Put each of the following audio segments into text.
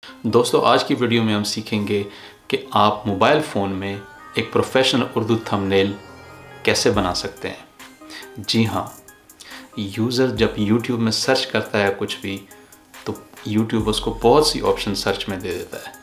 दोस्तों आज की वीडियो में हम सीखेंगे कि आप मोबाइल फ़ोन में एक प्रोफेशनल उर्दू थंबनेल कैसे बना सकते हैं। जी हाँ, यूज़र जब YouTube में सर्च करता है कुछ भी तो YouTube उसको बहुत सी ऑप्शन सर्च में दे देता है,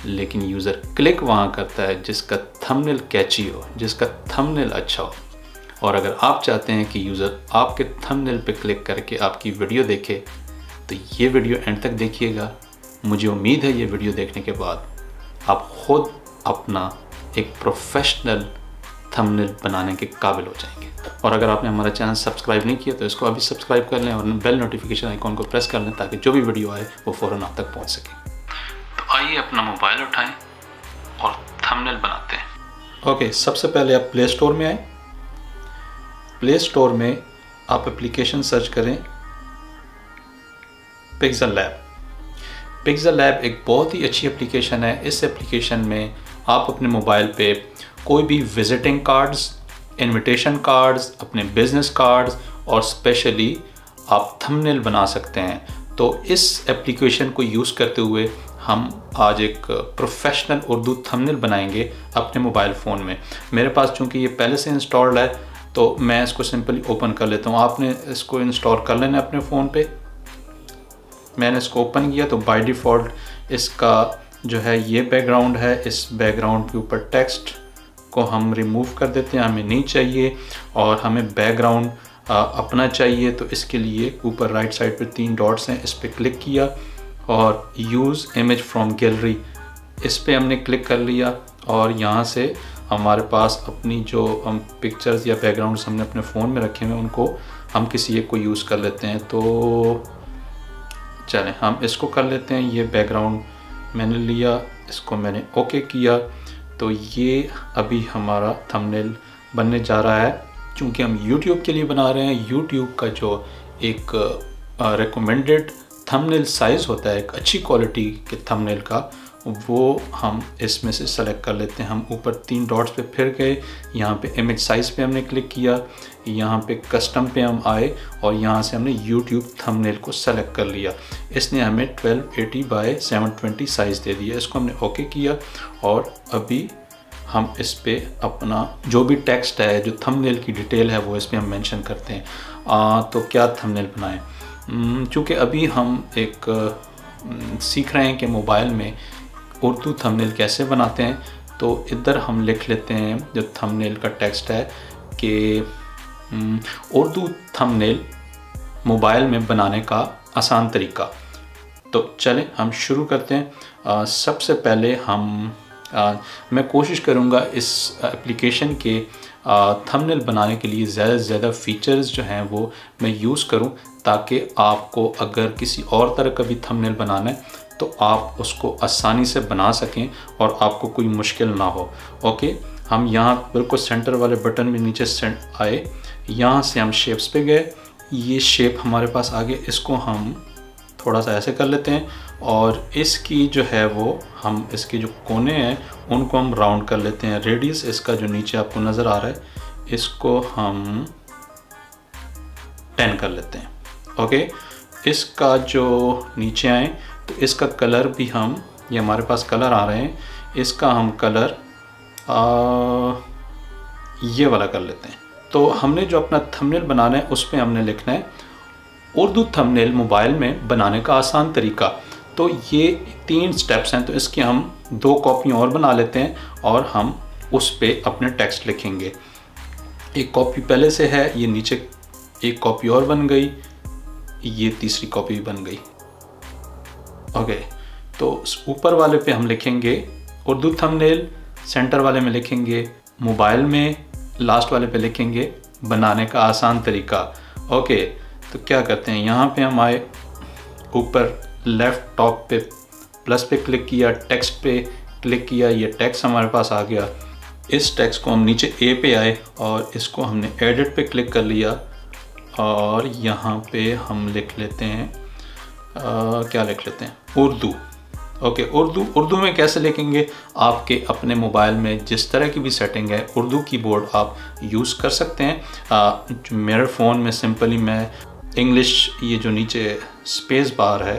लेकिन यूज़र क्लिक वहाँ करता है जिसका थंबनेल कैची हो, जिसका थंबनेल अच्छा हो। और अगर आप चाहते हैं कि यूज़र आपके थंबनेल पे क्लिक करके आपकी वीडियो देखे तो ये वीडियो एंड तक देखिएगा। मुझे उम्मीद है ये वीडियो देखने के बाद आप खुद अपना एक प्रोफेशनल थंबनेल बनाने के काबिल हो जाएंगे। और अगर आपने हमारा चैनल सब्सक्राइब नहीं किया तो इसको अभी सब्सक्राइब कर लें और बेल नोटिफिकेशन आइकॉन को प्रेस कर लें ताकि जो भी वीडियो आए वो फ़ौरन आप तक पहुंच सके। तो आइए अपना मोबाइल उठाएं और थंबनेल बनाते हैं। ओके, सबसे पहले आप प्ले स्टोर में आए। प्ले स्टोर में आप एप्लीकेशन सर्च करें पिक्सेल लैब। पिक्सेल लैब एक बहुत ही अच्छी एप्लीकेशन है। इस एप्लीकेशन में आप अपने मोबाइल पे कोई भी विजिटिंग कार्ड्स, इनविटेशन कार्ड्स, अपने बिजनेस कार्ड्स और स्पेशली आप थंबनेल बना सकते हैं। तो इस एप्लीकेशन को यूज़ करते हुए हम आज एक प्रोफेशनल उर्दू थंबनेल बनाएंगे अपने मोबाइल फ़ोन में। मेरे पास चूँकि ये पहले से इंस्टॉल्ड है तो मैं इसको सिंपली ओपन कर लेता हूँ। आपने इसको इंस्टॉल कर लेना है अपने फ़ोन पे। मैंने इसको ओपन किया तो बाय डिफ़ॉल्ट इसका जो है ये बैकग्राउंड है। इस बैकग्राउंड के ऊपर टेक्स्ट को हम रिमूव कर देते हैं, हमें नहीं चाहिए और हमें बैकग्राउंड अपना चाहिए। तो इसके लिए ऊपर राइट साइड पे 3 डॉट्स हैं, इस पर क्लिक किया और यूज़ इमेज फ्रॉम गैलरी इस पर हमने क्लिक कर लिया और यहाँ से हमारे पास अपनी जो हम पिक्चर्स या बैकग्राउंड्स हमने अपने फ़ोन में रखे हुए हैं उनको हम किसी एक को यूज़ कर लेते हैं। तो चलें हम इसको कर लेते हैं। ये बैकग्राउंड मैंने लिया, इसको मैंने ओके किया तो ये अभी हमारा थंबनेल बनने जा रहा है। क्योंकि हम YouTube के लिए बना रहे हैं, YouTube का जो एक रिकमेंडेड थंबनेल साइज़ होता है एक अच्छी क्वालिटी के थंबनेल का, वो हम इसमें से सेलेक्ट कर लेते हैं। हम ऊपर 3 डॉट्स पे फिर गए, यहाँ पे इमेज साइज़ पे हमने क्लिक किया, यहाँ पे कस्टम पे हम आए और यहाँ से हमने YouTube थंबनेल को सेलेक्ट कर लिया। इसने हमें 1280 बाय 720 साइज़ दे दिया। इसको हमने ओके किया और अभी हम इस पे अपना जो भी टेक्स्ट है, जो थंबनेल की डिटेल है वो इस पे हम मेंशन करते हैं। तो क्या थंबनेल बनाएं? चूँकि अभी हम एक सीख रहे हैं कि मोबाइल में उर्दू थंबनेल कैसे बनाते हैं, तो इधर हम लिख लेते हैं जो थंबनेल का टेक्स्ट है कि उर्दू थंबनेल मोबाइल में बनाने का आसान तरीका। तो चलें हम शुरू करते हैं। सबसे पहले मैं कोशिश करूँगा इस एप्लीकेशन के थंबनेल बनाने के लिए ज़्यादा से ज़्यादा फ़ीचर्स जो हैं वो मैं यूज़ करूँ, ताकि आपको अगर किसी और तरह का भी थंबनेल बनाना है तो आप उसको आसानी से बना सकें और आपको कोई मुश्किल ना हो। ओके, हम यहाँ बिल्कुल सेंटर वाले बटन में नीचे आए, यहाँ से हम शेप्स पे गए। ये शेप हमारे पास आ गया, इसको हम थोड़ा सा ऐसे कर लेते हैं और इसकी जो है वो हम इसके जो कोने हैं उनको हम राउंड कर लेते हैं। रेडियस इसका जो नीचे आपको नज़र आ रहा है इसको हम 10 कर लेते हैं। ओके, इसका जो नीचे आए तो इसका कलर भी हम, ये हमारे पास कलर आ रहे हैं, इसका हम कलर ये वाला कर लेते हैं। तो हमने जो अपना थंबनेल बनाना है उस पर हमने लिखना है उर्दू थंबनेल मोबाइल में बनाने का आसान तरीका। तो ये 3 स्टेप्स हैं, तो इसकी हम 2 कॉपी और बना लेते हैं और हम उस पे अपने टेक्स्ट लिखेंगे। एक कॉपी पहले से है, ये नीचे एक कॉपी और बन गई, ये तीसरी कॉपी भी बन गई। ओके, तो ऊपर वाले पे हम लिखेंगे उर्दू थंबनेल, सेंटर वाले में लिखेंगे मोबाइल में, लास्ट वाले पे लिखेंगे बनाने का आसान तरीका। ओके, तो क्या करते हैं, यहाँ पे हम आए, ऊपर लेफ़्ट टॉप पे प्लस पे क्लिक किया, टेक्स्ट पे क्लिक किया, ये टेक्स्ट हमारे पास आ गया। इस टेक्स्ट को हम नीचे ए पे आए और इसको हमने एडिट पे क्लिक कर लिया और यहाँ पे हम लिख लेते हैं क्या लिख लेते हैं, उर्दू। ओके, उर्दू में कैसे लिखेंगे, आपके अपने मोबाइल में जिस तरह की भी सेटिंग है उर्दू कीबोर्ड आप यूज़ कर सकते हैं। मेरे फ़ोन में सिंपली मैं इंग्लिश, ये जो नीचे स्पेस बार है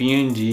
PNG